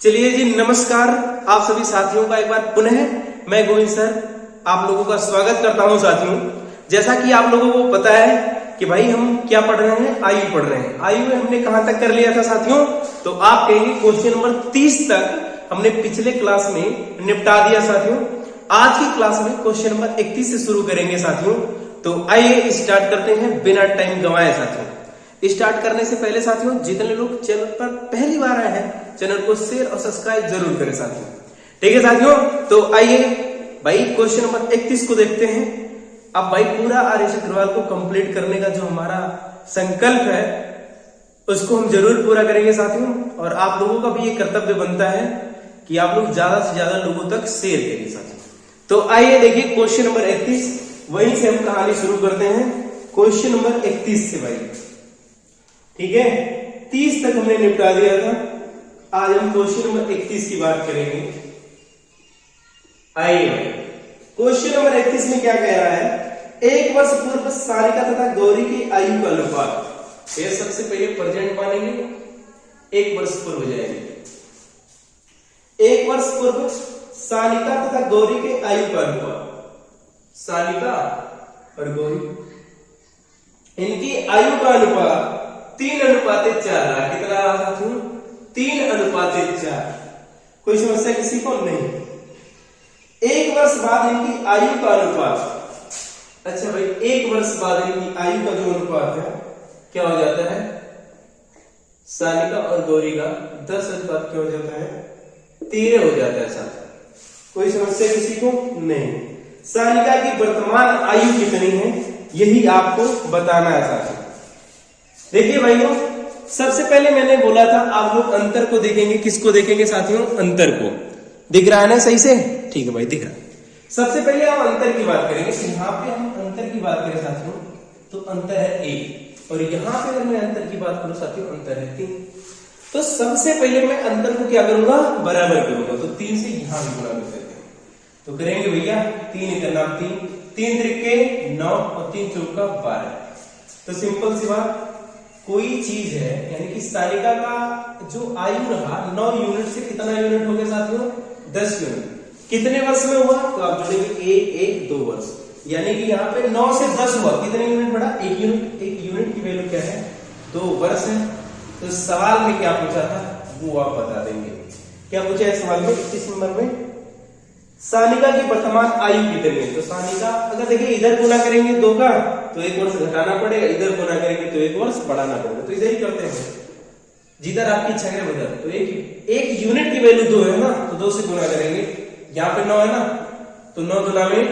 चलिए जी, नमस्कार आप सभी साथियों का एक बार पुनः मैं गोविंद सर आप लोगों का स्वागत करता हूं। साथियों, जैसा कि आप लोगों को पता है कि भाई हम क्या पढ़ रहे हैं, आयु पढ़ रहे हैं। आयु में हमने कहां तक कर लिया था साथियों? तो आप कहेंगे क्वेश्चन नंबर 30 तक हमने पिछले क्लास में निपटा दिया साथियों। आज की क्लास में क्वेश्चन नंबर 31 से शुरू करेंगे साथियों। तो आइए स्टार्ट करते हैं बिना टाइम गंवाए साथियों। स्टार्ट करने से पहले साथियों, जितने लोग चैनल पर पहली बार आए हैं चैनल को शेयर और सब्सक्राइब जरूर करें साथियों। ठीक है साथियों, तो आइए भाई क्वेश्चन नंबर 31 को देखते हैं। अब भाई पूरा आर्यश अग्रवाल को कंप्लीट करने का जो हमारा संकल्प है उसको हम जरूर पूरा करेंगे साथियों। और आप लोगों का भी ये कर्तव्य बनता है कि आप लोग ज्यादा से ज्यादा लोगों तक शेयर करिए साथियों। तो आइए देखिए क्वेश्चन नंबर 31, वहीं से हम कहानी शुरू करते हैं। क्वेश्चन नंबर 31 से भाई, ठीक है, 30 तक हमने निपटा दिया था। आज हम क्वेश्चन नंबर 31 की बात करेंगे। आइए क्वेश्चन नंबर 31 में क्या कह रहा है? एक वर्ष पूर्व सारिका तथा गौरी की आयु का अनुपात। ये सबसे पहले प्रेजेंट मानेंगे, एक वर्ष पूर्व जाएंगे। एक वर्ष पूर्व सारिका तथा गौरी के आयु का अनुपात। सारिका और गौरी, इनकी आयु का अनुपात 3:4 रहा। कितना रहा साथियों? 3:4। कोई समस्या किसी को नहीं। एक वर्ष बाद इनकी आयु का अनुपात, अच्छा भाई, एक वर्ष बाद इनकी आयु का जो अनुपात है क्या हो जाता है? सारिका और गौरी का 10:, क्या हो जाता है? 13 हो जाता है साथ। कोई समस्या किसी को नहीं। सारिका की वर्तमान आयु कितनी है यही आपको बताना है साथियों। देखिए भाइयों, सबसे पहले मैंने बोला था आप लोग अंतर को देखेंगे। किसको देखेंगे साथियों? अंतर को। दिख रहा है ना सही से? ठीक है भाई, दिख रहा है। सबसे पहले हम अंतर की बात करेंगे। यहाँ पे हम अंतर की बात करें साथियों तो अंतर है 1, और यहाँ पे अगर मैं अंतर की बात करूं साथियों अंतर है 3। तो सबसे पहले मैं अंतर को क्या करूंगा? बराबर करूंगा। तो 3 से यहां भी गुणा कर देते हैं। तो करेंगे भैया 3 × 9 3, 3 त्रिके 9 और 3 चौका 12। तो सिंपल सी बात, कोई चीज है यानी कि सारिका का जो आयु रहा 9 यूनिट से कितना यूनिट हो गया साथियों? 10 यूनिट। कितने वर्ष में हुआ? तो आप जोड़ेंगे 1 2 वर्ष, यानी कि यहाँ पे 9 से 10 हुआ। कितने यूनिट बढ़ा? 1 यूनिट। 1 यूनिट की वैल्यू क्या है? 2 वर्ष है। तो सवाल में क्या पूछा था वो आप बता देंगे। क्या पूछा है सवाल में? 21 नंबर में सानिका की वर्तमान आयु कितनी है? तो सानिका, अगर देखिए इधर गुना करेंगे 2 का तो 1 वर्ष घटाना पड़ेगा, इधर गुना करेंगे तो 1 वर्ष बढ़ाना पड़ेगा। तो इधर ही करते हैं, जिधर आपकी इच्छा है उधर। तो एक यूनिट की वैल्यू 2 है ना, तो 2 से गुना करेंगे। यहाँ पे 9 है ना, तो 9 दूना में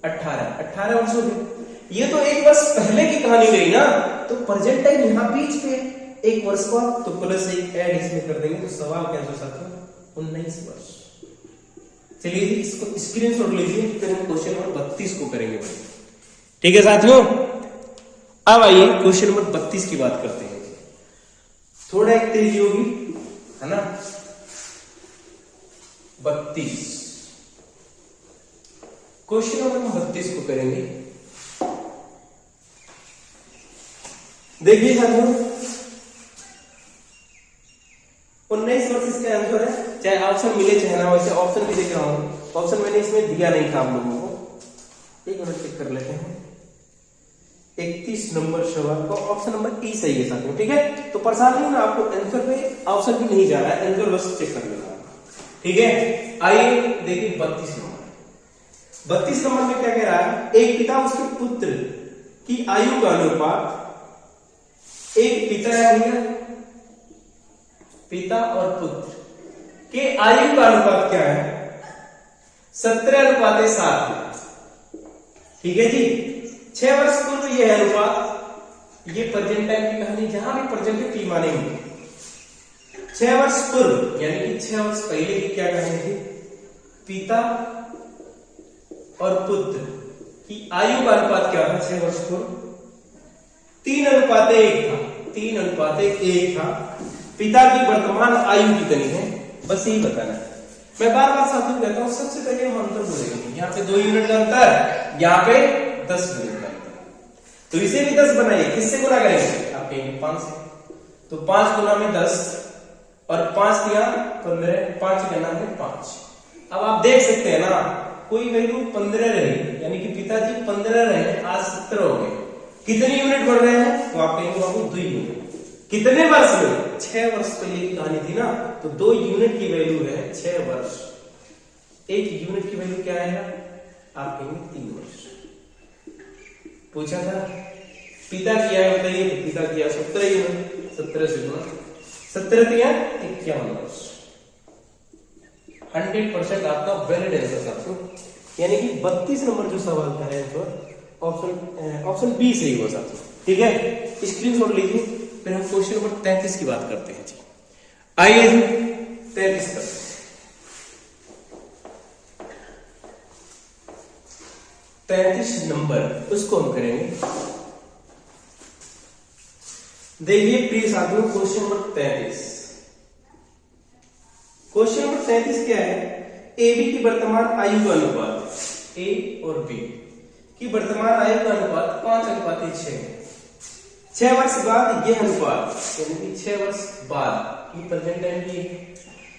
18 वर्ष हो गए। ये तो 1 वर्ष पहले की कहानी गई ना। तो प्रेजेंट टाइम यहाँ बीच पे 1 वर्ष का, तो प्लस 1 ऐड इसमें कर देंगे। तो सवाल क्या हो सकता है? 19 वर्ष। चलिए इसको स्क्रीनशॉट लीजिए, फिर हम क्वेश्चन नंबर 32 को करेंगे भाई। ठीक है साथियों, अब आइए क्वेश्चन नंबर 32 की बात करते हैं। थोड़ा एक तेजी होगी है ना। 32 क्वेश्चन नंबर 32 को करेंगे। देखिए साथियों, 19 वर्ष इसका आंसर है। चाहे ऑप्शन मिले चाहे ना, वैसे ऑप्शन भी देख रहा हूं। ऑप्शन मैंने इसमें दिया नहीं था आप लोगों को। एक मिनट चेक कर लेते हैं। 31 नंबर सवाल का ऑप्शन नंबर ई सही है साथियों। ठीक है, तो परेशान नहीं ना आपको, आंसर पे ऑप्शन भी नहीं जा रहा है, आंसर बस चेक कर लेना। ठीक है, आइए देखिए 32 नंबर। 32 नंबर में क्या कह रहा है? एक पिता उसके पुत्र की आयु का अनुपात। एक पिता है भैया, पिता और पुत्र के आयु का अनुपात क्या है? 17:7। ठीक है जी। 6 वर्ष पूर्व यह अनुपात, ये प्रेजेंट टाइम की कहानी, जहां भी प्रेजेंट है टी मानेंगे। 6 वर्ष पूर्व यानी कि 6 वर्ष पहले की क्या कहानी थी? पिता और पुत्र की आयु का अनुपात क्या था 6 वर्ष पूर्व? 3:1 था। 3:1 था। पिता की वर्तमान आयु कितनी है बस यही बताना है। मैं बार बार साथियों कहता हूं, सबसे पहले हम अंतर बोलेंगे। यहाँ पे 2 यूनिट का अंतर, यहाँ पे 10 यूनिट का अंतर। तो इसे भी 10 बनाइए। किससे गुना करेंगे? आप कहेंगे 5 से। तो 5 गुना में 10, और 5 दिया 15, 5 का नाम है 5। अब आप देख सकते हैं ना, कोई वैल्यू 15 रही, यानी कि पिताजी 15 रहे, आज 17 हो गए, कितने यूनिट बढ़ रहे हैं? तो आप कहेंगे बाबू 2 यूनिट। कितने वर्ष में? 6 वर्ष पहले की कहानी थी ना, तो 2 यूनिट की वैल्यू है 6 वर्ष। 1 यूनिट की वैल्यू क्या आएगा? आप कहेंगे 3 वर्ष। पूछा था पिता किया है, बताइए। तो पिता किया 17 यूनिट, 17 से गुना 17 दिया 51 वर्ष। 100% आपका वैलिड आंसर साथियों, यानी कि 32 नंबर जो सवाल का है ऑप्शन बी सही हुआ साथियों। ठीक है, स्क्रीनशॉट लीजिए। फिर हम क्वेश्चन नंबर 33 की बात करते हैं जी। आइए जी 33 करते हैं। 33 नंबर उसको हम करेंगे। देखिए प्रिय साथियों, क्वेश्चन नंबर 33। क्वेश्चन नंबर 33 क्या है? ए बी की वर्तमान आयु का अनुपात, ए और बी की वर्तमान आयु का अनुपात 5:6 है। 6 वर्ष बाद यह अनुपात, यानी कि 6 वर्ष बाद की प्रेजेंट टाइम की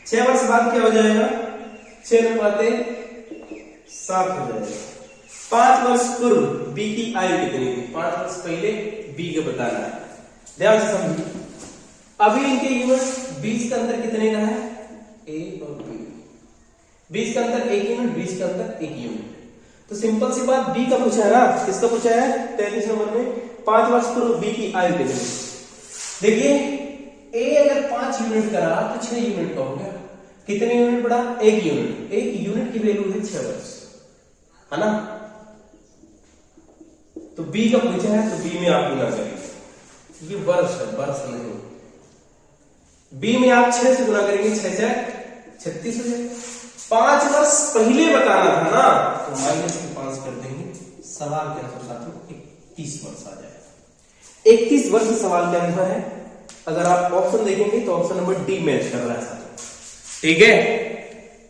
6 वर्ष बाद क्या हो जाएगा? 6:7 हो जाएगा। 5 वर्ष पूर्व बी की आयु कितनी थी? 5 वर्ष पहले बी को बताना है, ध्यान से समझिए। अभी इनके यूनिट 20 का अंतर कितने का है? ए और बी, 20 का अंतर 1 यूनिट, 20 का अंतर 1 यूनिट। तो सिंपल सी बात, बी का पूछा है ना, किसका पूछा है? 33 नंबर में 5 वर्ष पूर्व बी की आयु कितनी? देखिए ए अगर 5 यूनिट का रहा तो 6 यूनिट का हो गया। कितने यूनिट बढ़ा? 1 यूनिट। 1 यूनिट की वैल्यू है 6 वर्ष, है ना। तो बी का पूछा है, तो बी में आप गुना करेंगे, ये वर्ष है, वर्ष नहीं। बी में आप 6 से गुना करेंगे, 6 से 36 हो जाएगा। 5 वर्ष पहले बताना था ना, तो -5 कर देंगे। सवाल के आंसर साथियों 31 वर्ष आ जाएगा। 31 वर्ष सवाल के आंसर है। अगर आप ऑप्शन देखेंगे तो ऑप्शन नंबर डी मैच कर रहा है साथियों। ठीक है,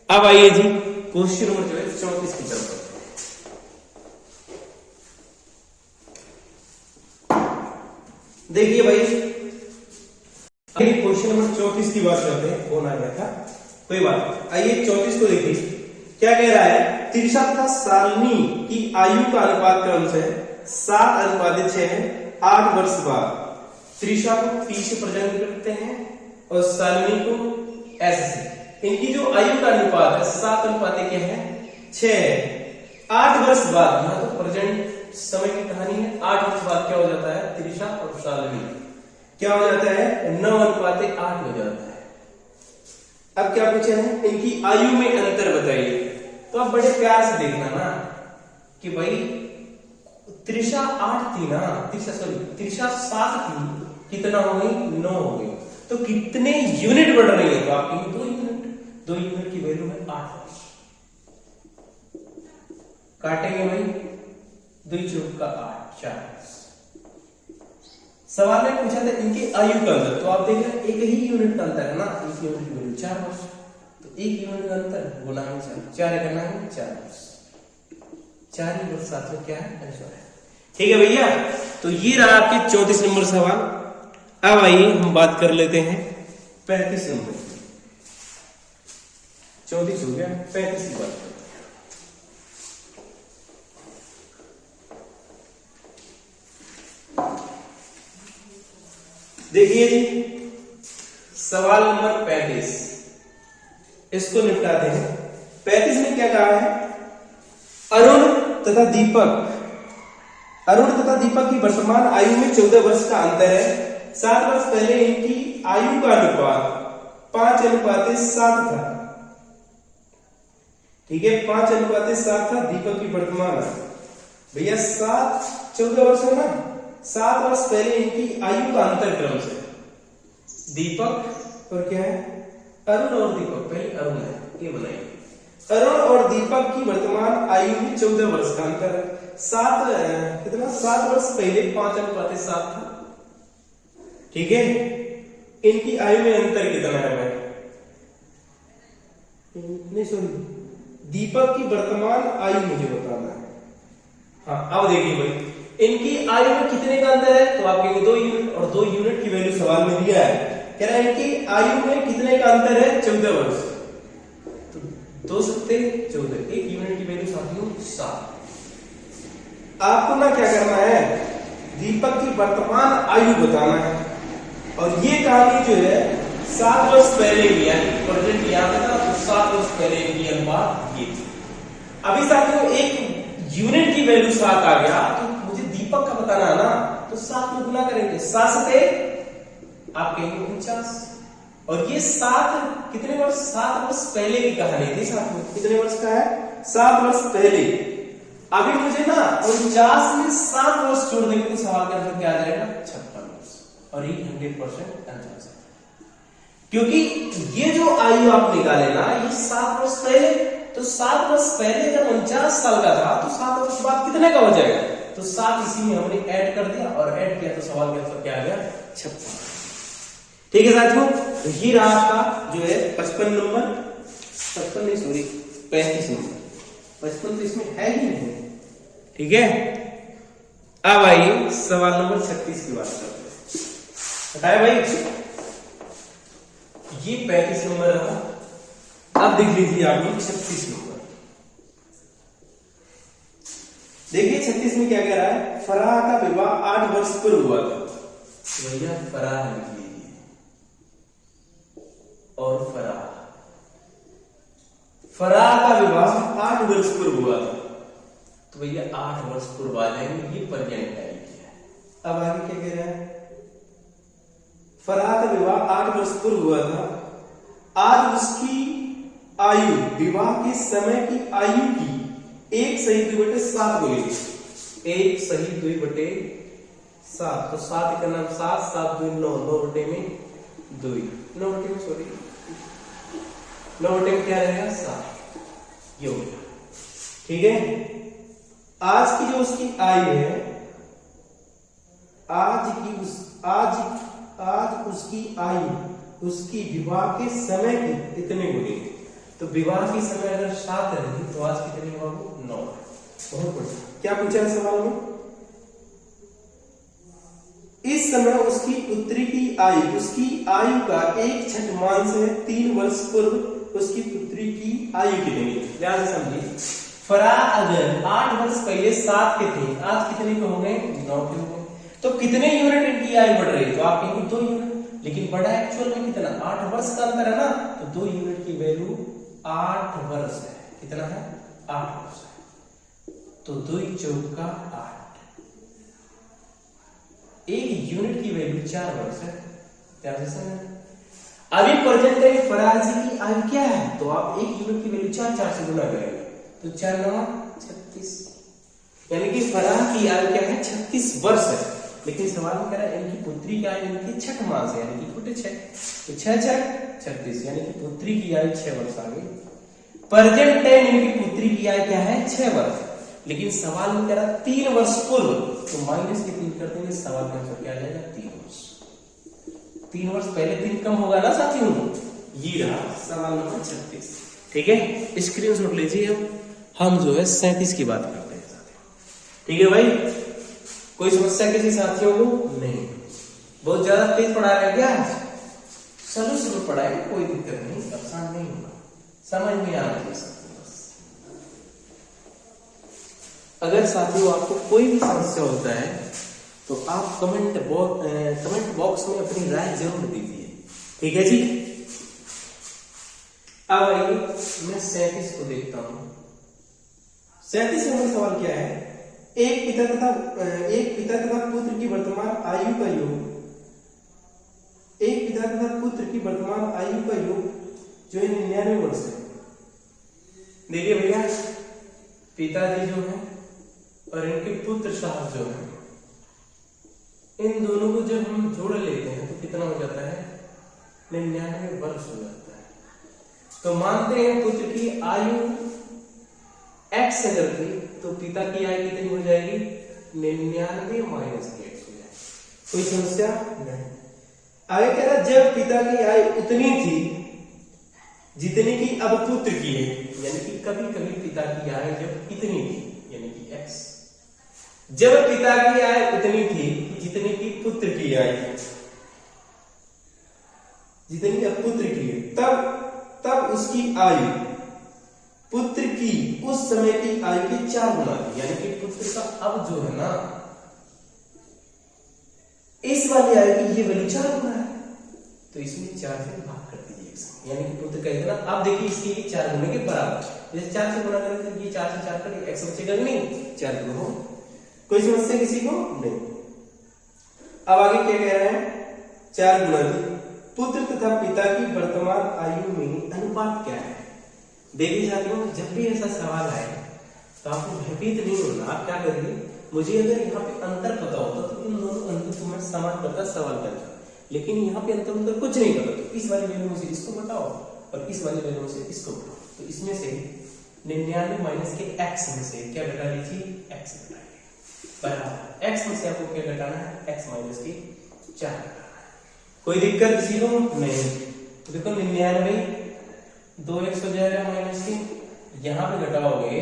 अब आइए जी क्वेश्चन नंबर जो है 34 की तरफ। देखिए भाई, क्वेश्चन नंबर 34 की बात करते हैं। कौन आ गया था? कोई बात। आइए 34 को देखिए, क्या कह रहा है? त्रिशा तथा शालिनी की आयु का अनुपात क्रम से 7:6 है। 8 वर्ष बाद त्रिशा को P से प्रेजेंट करते हैं और शालिनी को S से। इनकी जो आयु का अनुपात है 7:6 क्या है? 6 है। 8 वर्ष बाद, यहां तो प्रेजेंट समय की कहानी है। 8 वर्ष बाद क्या हो जाता है? त्रिशा और शालिनी क्या हो जाता है? 9:8 हो जाता है। अब क्या पूछा है? इनकी आयु में अंतर बताइए। तो आप बड़े प्यार से देखना ना कि भाई त्रिशा 8 थी ना, त्रिशा 7 थी, कितना हो गई? 9 हो गई। तो कितने यूनिट बढ़ रही है? तो आपकी 2 यूनिट। 2 यूनिट की वैल्यू है 8 वर्ष। काटेंगे भाई, 2 चौक का 8, 4 वर्ष। सवाल में पूछा था इनकी आयु का अंतर, तो आप देख रहे हैं 1 ही यूनिट का अंतर है ना, 1 यूनिट की वैल्यू 4 वर्ष। तो 1 यूनिट का अंतर गुना 4 करना है, 4 वर्ष। 4 ही वर्ष साथियों क्या है? आंसर है। ठीक है भैया, तो ये रहा आपके 34 नंबर सवाल। अब आइए हम बात कर लेते हैं 35 नंबर। 34 हो गया, 35 की बात करते हैं। देखिए जी, सवाल नंबर 35, इसको निपटाते हैं। 35 में क्या कहा है? अरुण तथा दीपक की वर्तमान आयु में 14 वर्ष का अंतर है। 7 वर्ष पहले इनकी आयु का अनुपात 5:7 था। ठीक है, 5:7 था। दीपक की वर्तमान भैया 14 वर्ष है ना, 7 वर्ष पहले इनकी आयु का अंतर क्रम से दीपक और क्या है? अरुण और दीपक। पहले अरुण है, ये बनाइए। अरुण और दीपक की वर्तमान आयु में 14 वर्ष का अंतर है। 7 वर्ष पहले 5:7 था। ठीक है, इनकी आयु में अंतर कितना है भाई? नहीं सॉरी, दीपक की वर्तमान आयु मुझे बताना है। हाँ, अब देखिए भाई, इनकी आयु में कितने का अंतर है? तो आप कहेंगे 2 यूनिट, और 2 यूनिट की वैल्यू सवाल में दिया है। कह रहा है इनकी आयु में कितने का अंतर है? 14 वर्ष। तो 2 सत्ते 14, एक यूनिट की वैल्यू साथियों 7। आपको ना क्या करना है, दीपक की वर्तमान आयु बताना है। और ये कहानी जो है 7 वर्ष पहले की, यानी प्रेजेंट यहाँ पे था तो 7 वर्ष पहले की अनुपात ये थी। अभी साथियों एक यूनिट की वैल्यू 7 आ गया, तो मुझे दीपक का बताना है ना, तो 7 में गुना करेंगे। 7 सते आप कहेंगे 49। और ये 7 कितने वर्ष? 7 वर्ष पहले की कहानी थी साथियों। कितने वर्ष का है? 7 वर्ष पहले। अभी मुझे ना 49 में 7 वर्ष जोड़ देंगे तो सवाल का आंसर क्या आ जाएगा? 56 वर्ष। और ये 100% आंसर है, क्योंकि ये जो आयु आप निकाले ना, ये 7 वर्ष पहले। तो 7 वर्ष पहले जब 49 साल का था, तो 7 वर्ष बाद कितने का हो जाएगा? तो 7 इसी में हमने ऐड कर दिया, और ऐड किया तो सवाल का आंसर क्या आ गया? 56। ठीक है साथियों, तो ये रहा आपका जो है 55 नंबर, 55 नहीं सॉरी 35 नंबर। 55 तो इसमें है ही नहीं। ठीक है, अब आइए सवाल नंबर 36 की बात करते हैं। बताए भाई, ये 35 नंबर रहा। अब देख लीजिए आपने 36 नंबर। देखिए 36 में क्या कह रहा है? फराह का विवाह 8 वर्ष पूर्व हुआ था। भैया फराह लिख लीजिए, और फराह का विवाह 8 वर्ष पूर्व हुआ था। तो भैया 8 वर्ष पूर्व आ जाएंगे, ये प्रेजेंट टाइम किया है। अब आगे क्या कह रहा है? फराह का विवाह 8 वर्ष पूर्व हुआ था। आज उसकी आयु विवाह के समय की आयु की 1 सही 2/7 को लीजिए। 1 सही 2/7, तो 7 का नाम 7, 7 2 9, 9 बटे में 2, 9 बटे में सॉरी 9 बटे में क्या रहेगा? 7। ये हो गया। ठीक है, आज की जो उसकी आयु है, आज उसकी आयु उसकी विवाह के समय की इतने गुनी। तो विवाह के समय अगर 7 रही तो आज कितनी होगी? 9। बहुत बढ़िया। क्या पूछा है सवाल में? इस समय उसकी पुत्री की आयु का 1/6 मान से 3 वर्ष पूर्व उसकी पुत्री की आयु कितनी है? ध्यान से समझिए। फराह अगर 8 वर्ष पहले 7 के थे, आज कितने के हो गए? 9 के हो गए। तो कितने यूनिट इनकी आयु बढ़ रही है? तो आप कहेंगे 2 यूनिट। लेकिन बड़ा एक्चुअल में कितना? 8 वर्ष का अंतर है ना, तो 2 यूनिट की वैल्यू 8 वर्ष है। कितना है? 8 वर्ष है। तो 2 चौका 8, 1 यूनिट की वैल्यू 4 वर्ष है। ध्यान से समझना। अभी प्रेजेंट टाइम फराह जी की आयु क्या है? तो आप 1 यूनिट की वैल्यू 4 से गुना करेंगे, तो 4 9 36, यानी कि फराह की आयु क्या है? 36 वर्ष है। लेकिन सवाल में कह रहा है इनकी पुत्री की आयु इनकी 6 मास है, यानी कि छोटे 6, तो 6 6 36, यानी कि पुत्री की आयु 6 वर्ष आ गई। प्रेजेंट टाइम इनकी पुत्री की आयु क्या है? 6 वर्ष। लेकिन सवाल में कह रहा है 3 वर्ष पूर्व, तो माइनस के 3 कर देंगे, सवाल का आंसर क्या आ जाएगा? 3 वर्ष। 3 वर्ष पहले 3 कम होगा ना साथियों। ये रहा सवाल नंबर 36। ठीक है, स्क्रीनशॉट लीजिए। हम जो है 37 की बात करते हैं साथियों। ठीक है भाई, कोई समस्या किसी साथियों को? नहीं। बहुत ज्यादा तेज पढ़ा रहे क्या? स्लो पढ़ाए, कोई दिक्कत नहीं, परेशान नहीं होगा, समझ में आना चाहिए साथियों बस। अगर साथियों आपको कोई भी समस्या होता है तो आप कमेंट बॉक्स में अपनी राय जरूर दीजिए। ठीक है जी। अब आइए मैं 37 को देखता हूं। 37 नंबर सवाल क्या है? एक पिता तथा पुत्र की वर्तमान आयु का योग, एक पिता तथा पुत्र की वर्तमान आयु का योग जो है 99 वर्ष है। देखिए भैया, पिताजी जो है और इनके पुत्र साहब जो है, इन दोनों को जब हम जोड़ लेते हैं तो कितना हो जाता है? 99 वर्ष हो जाता है। तो मानते हैं पुत्र की आयु x अगर थी तो पिता की आयु कितनी हो जाएगी? 99 माइनस x हो जाएगी। कोई समस्या नहीं। आगे कह रहा जब पिता की आयु उतनी थी जितनी की अब पुत्र की है, यानी कि कभी कभी पिता की आयु जब इतनी थी यानी कि x, जब पिता की आयु उतनी थी जितनी की पुत्र की आयु, जितनी अब पुत्र की है, तब उसकी आयु पुत्र की उस समय की आयु के 4 गुना थी। यानी कि पुत्र का अब जो है ना, इस वाली आयु की ये वैल्यू 4 गुना है, तो इसमें 4 से भाग कर दीजिए। यानी कि पुत्र का इतना, अब देखिए इसके 4 गुना के बराबर, जैसे 4 से गुना करें तो ये 4 से 4 करें, x बचेगा नहीं, 4 गुना हो। कोई समस्या किसी को नहीं। अब आगे क्या कह रहे हैं, 4 गुना की पुत्र तथा पिता की वर्तमान आयु में अनुपात क्या है। देखिए साथियों, जब भी ऐसा सवाल आए तो आपको भयभीत नहीं होना। आप क्या करिए, मुझे अगर यहाँ पे अंतर पता होता तो इन दोनों अंतर को मैं समान करता, सवाल करता, लेकिन यहाँ पे अंतर कुछ नहीं पता, तो इस वाली वैल्यू में से इसको घटाओ और इस वाली वैल्यू में से इसको घटाओ, तो इसमें से 99 माइनस के x में से क्या घटा लीजिए, x घटाइए, बराबर x में से आपको क्या घटाना है, x माइनस के 4 घटाना है। कोई दिक्कत किसी को नहीं। तो देखो 99 2x हो जाएगा माइनस के, यहाँ पे घटाओगे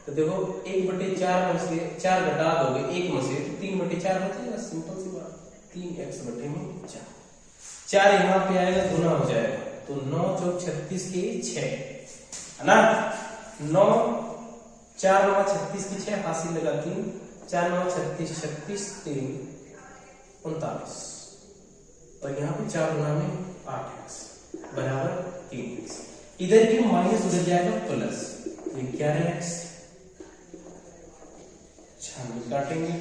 तो देखो 1/4 में से 4 घटा दोगे 1 में से, तो 3/4 बचेगा। सिंपल सी बात, 3x बटे में 4 यहाँ पे आएगा, गुना हो जाएगा, तो 9 चौक 36 के 6 है ना, 9 4 9 36 की 6 हासिल लगा 3, 4 9 36 36 3 39, और यहाँ पे 4 गुना में 8x बराबर 3x। इधर की माइनस उधर जाएगा प्लस, ये 11x काटेंगे,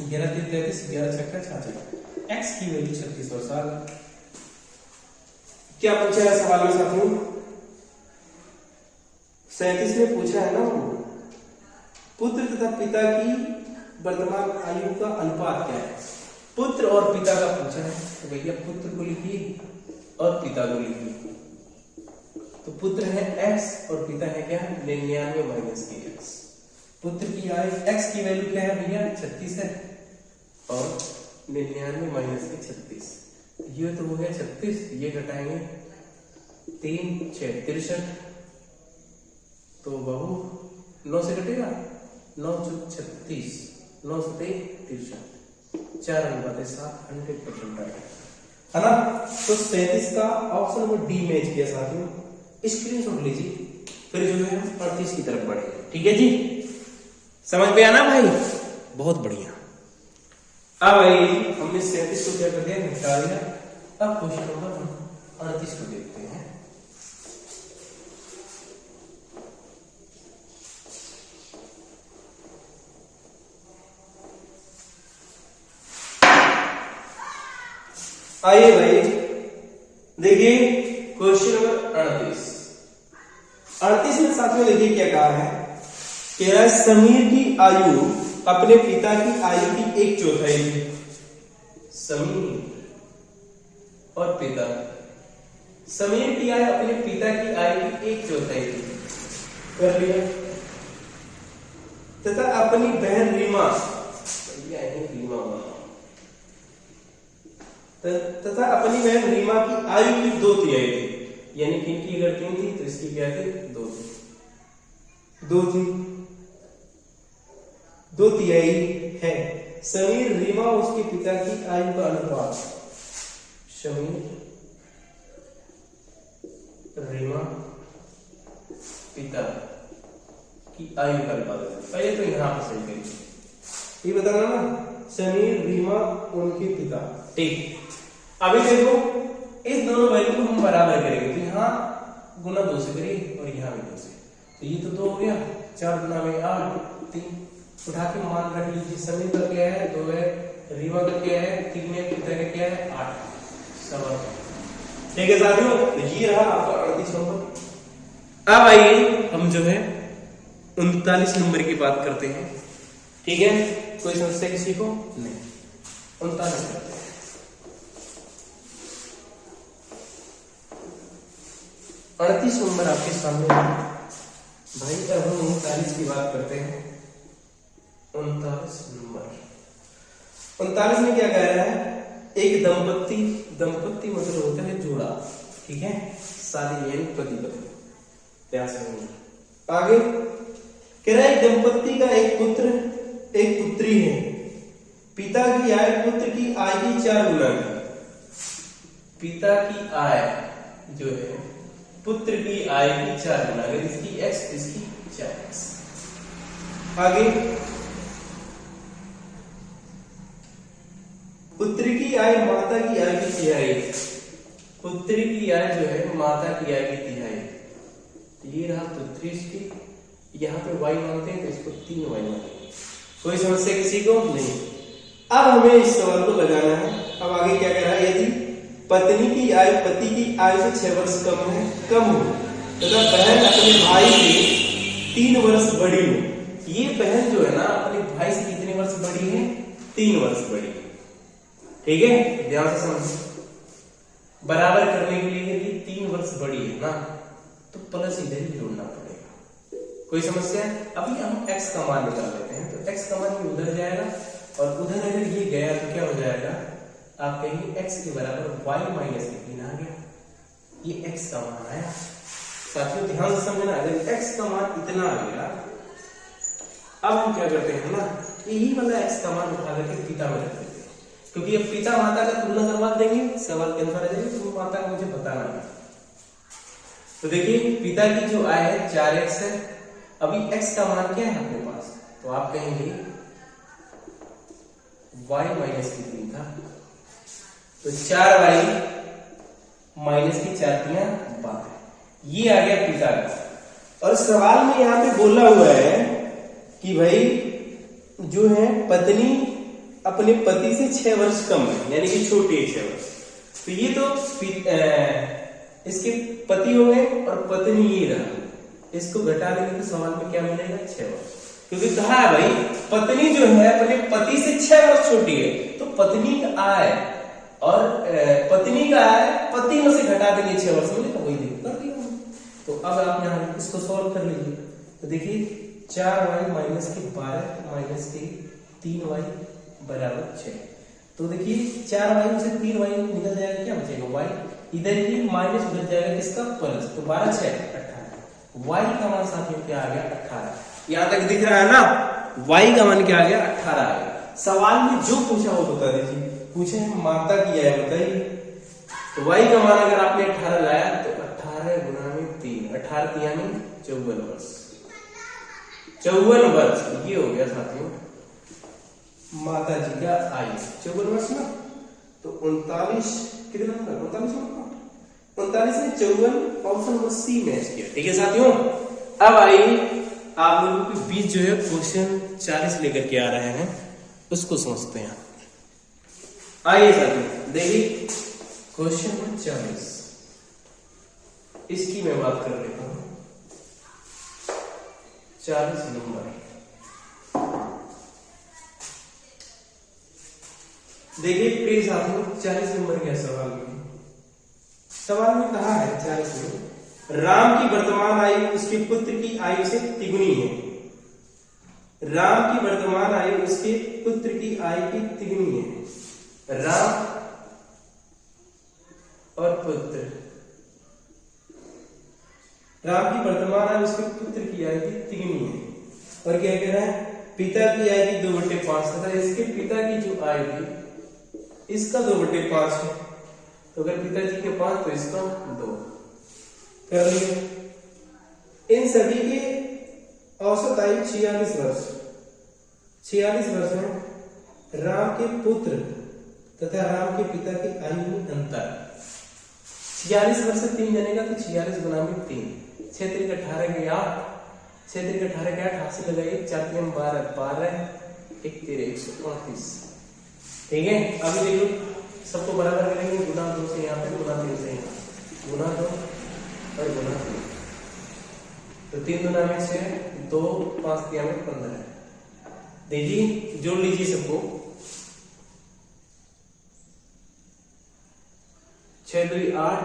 11 3 33 11 छक्का 66, x की वैल्यू 36 और 7। क्या पूछा है सवाल में साथियों, 37 में पूछा है ना, पुत्र तथा पिता की वर्तमान आयु का अनुपात क्या है। पुत्र और पिता का पूछा है, तो भैया पुत्र को लिखिए और पिता को लिखिए। तो पुत्र है x और पिता है क्या, 99 माइनस के x। पुत्र की आयु x की वैल्यू क्या है भैया, 36 है, और 99 माइनस के 36, ये तो हो गया 36, ये घटाएंगे 3 6 63, तो बहु 9 से घटेगा, 9 चौक 36, 9 से 63, 4/7 100% है ना। तो 37 का ऑप्शन नंबर डी मैच किया साथियों, स्क्रीनशॉट लीजिए, फिर जो है 38 की तरफ बढ़े। ठीक है जी, समझ में आना भाई, बहुत बढ़िया। अब भाई हमने 37 को क्या कर दिया, घटा दिया। अब क्वेश्चन नंबर 38 को देखते हैं। आइए भाई देखिए क्वेश्चन नंबर 38 में साथियों देखिए क्या कहा है, कह रहा है समीर की आयु अपने पिता की आयु की 1/4, समीर और पिता, समीर की आयु अपने पिता की आयु की 1/4 कर लिया, तथा अपनी बहन रीमा तथा अपनी बहन रीमा की आयु की 2/3 थी। यानी कि इनकी अगर 3 थी तो इसकी क्या थी, 2 थी, 2/3 है। समीर रीमा उसके पिता की आयु का अनुपात, समीर रीमा पिता की आयु का अनुपात। पहले तो यहां पर सही करिए, ये बताना ना, समीर रीमा उनके पिता। ठीक, अभी देखो इस दोनों वैल्यू को हम बराबर करेंगे, तो यहाँ गुना 2 से करिए और यहाँ भी 2 से, तो ये तो 2 हो गया, 4 गुना में 8 3, उठा के मान रख लीजिए। समीर का क्या है, 2 है, रीमा का क्या है, 3 है, पिता का क्या है, 8 सवाल। ठीक है साथियों, तो ये रहा आपका 38 नंबर। अब आइए हम जो है 39 नंबर की बात करते हैं। ठीक है, कोई समस्या किसी को नहीं, 39 करते हैं। 38 नंबर आपके सामने भाई, अब हम 39 की बात करते हैं। 39 नंबर, 39 में क्या कह रहा है, एक दंपत्ति मतलब होता है जोड़ा, ठीक है, शादी यानी पति पत्नी। आगे कह रहा है एक दंपत्ति का एक पुत्र एक पुत्री है, पिता की आयु पुत्र की आयु की 4 गुना है। पिता की आय जो है पुत्र की आय की 4 गुना, अगर इसकी x इसकी 4x। आगे पुत्र की आय माता की आय की तिहाई, पुत्र की आय जो है माता की आय की तिहाई। ये रहा पुत्री इसकी, यहाँ पे y मानते हैं तो इसको 3y मानेंगे। कोई समस्या किसी को नहीं। अब हमें इस सवाल को लगाना है। अब आगे क्या कह रहा है, यदि पत्नी की आयु पति की आयु से 6 वर्ष कम हो तथा बहन अपने भाई से 3 वर्ष बड़ी हो। ये बहन जो है ना अपने भाई से कितने वर्ष बड़ी है, 3 वर्ष बड़ी है। ठीक है, ध्यान से समझो। बराबर करने के लिए यदि 3 वर्ष बड़ी है ना तो प्लस इधर ही जोड़ना पड़ेगा। कोई समस्या है? अभी हम x का मान निकाल लेते हैं, तो x का मान उधर जाएगा और उधर अगर ये गया तो क्या हो जाएगा, आप कहेंगे x के बराबर y माइनस 3 आ गया। ये x का मान आया। साथियों ध्यान से समझना, अगर x का मान इतना आ गया, अब हम क्या करते हैं ना, यही वाला x का मान उठा करके पिता में रख देते हैं, क्योंकि अब पिता माता का तुलना करवा देंगे, सवाल के अनुसार आ जाएगा, तो माता का मुझे बताना है। तो देखिए पिता की जो आय है 4x है। अभी x का मान क्या है अपने पास, तो आप कहेंगे y माइनस 3 था, तो 4y माइनस की 4 3 12, ये आ गया पिता का। और सवाल में यहाँ पे बोला हुआ है कि भाई जो है पत्नी अपने पति से 6 वर्ष कम है, यानी कि छोटी है 6 वर्ष। तो ये तो इसके पति हो गए और पत्नी ये रहा, इसको घटा देंगे तो सवाल में क्या मिलेगा, 6 वर्ष। क्योंकि कहा है भाई पत्नी जो है अपने पति से 6 वर्ष छोटी है, तो पत्नी का आय और पत्नी का आय पति में से घटा देंगे 6 वर्ष में, तो वही कर दिया। तो अब आप यहाँ इसको सॉल्व कर लीजिए। तो देखिए 4y माइनस के 12 माइनस के 3y बराबर 6। तो देखिए 4y में से 3y निकल जाएगा, क्या बचेगा y, इधर ही माइनस उधर जाएगा किसका, प्लस। तो 12 6 18, y का मान साथियों क्या आ गया, 18। यहां तक दिख रहा है ना, y का मान क्या आ गया, 18 आ गया। सवाल में जो पूछा वो बता दीजिए। पूछे है माता की आय बताइए, तो y का मान अगर आपने 18 लाया तो 18 गुना में 3, 18 3 में 54 वर्ष, 54 वर्ष ये हो गया साथियों माता जी का आयु 54 वर्ष ना। तो 39 कितने नंबर, 39 में 54, ऑप्शन नंबर सी मैच किया। ठीक है साथियों, अब आइए आप लोगों के बीच जो है क्वेश्चन 40 लेकर के आ रहे हैं, उसको समझते हैं। आइए साथियों देखिए क्वेश्चन नंबर 40, इसकी मैं बात कर लेता हूं। 40 नंबर देखिए प्लीज साथियों, 40 नंबर के सवाल में कहा है 40 में, राम की वर्तमान आयु उसके पुत्र की आयु से तिगुनी है। राम की वर्तमान आयु उसके पुत्र की आयु की तिगुनी है। राम और पुत्र, राम की वर्तमान आयु उसके पुत्र की आयु की तिगुनी है। और क्या कह रहा है, पिता की आयु की 2/5 तथा इसके पिता की जो आयु थी इसका 2/5 है। तो अगर पिताजी के 5 तो इसका 2 कर लिया। इन सभी के औसत आयु 46 वर्ष, 46 वर्ष में राम के पुत्र तथा राम के पिता की आयु में अंतर 46 वर्ष से 3 जने का, तो 46 गुना में 3, 6 3 18 के 8, 6 3 18 के 8, 80 लगाइए, 4 3 12 12, 1 13 129। ठीक है, अभी देखो सबको बराबर करेंगे, गुना 2 से यहाँ पे, गुना 3 से यहाँ, गुना 2 और गुना 3, तो 3 गुना में 6, 2 5 3 में 15। देखिए जोड़ लीजिए सबको, 6 2 8,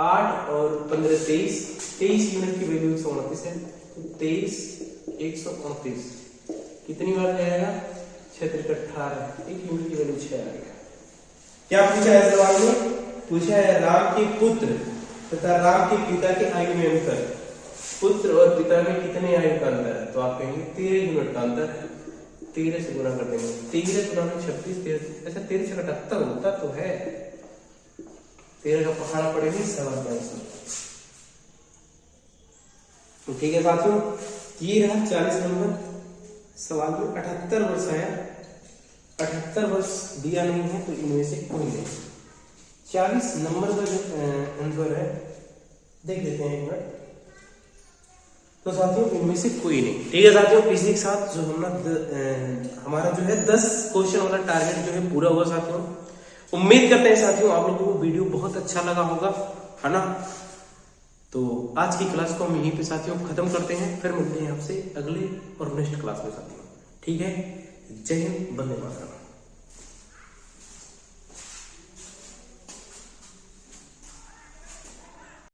8 और 15 23, 23 यूनिट की वैल्यू 129 है, तो 23 129 कितनी बार जाएगा, 6 3 18, एक यूनिट की वैल्यू 6 आ गया। क्या पूछा है सवाल में, पूछा है राम के पुत्र तथा राम के पिता के आयु में अंतर, पुत्र और पिता में कितने आयु का अंतर है, तो आप कहेंगे 13 यूनिट का अंतर है। 13 से गुना कर देंगे, 13 गुना में 36, 13 अच्छा 13 से 78 होता तो है, 13 का पखाड़ा पड़ेगी, सवाल का आंसर। तो ठीक है साथियों, ये रहा 40 नंबर सवाल में। 78 वर्ष आया, 78 वर्ष दिया नहीं है तो इनमें से कोई नहीं। 40 नंबर का जो आंसर है देख लेते हैं एक मिनट। तो साथियों इनमें से कोई नहीं। ठीक है साथियों, इसी के साथ जो हमारा जो है 10 क्वेश्चन वाला टारगेट जो है पूरा हुआ साथियों। उम्मीद करते हैं साथियों आप लोगों को वीडियो बहुत अच्छा लगा होगा, है ना। तो आज की क्लास को हम यहीं पे साथियों खत्म करते हैं, फिर मिलते हैं आपसे अगले और नेक्स्ट क्लास में साथियों। ठीक है, जय हिंद, वंदे मातरम।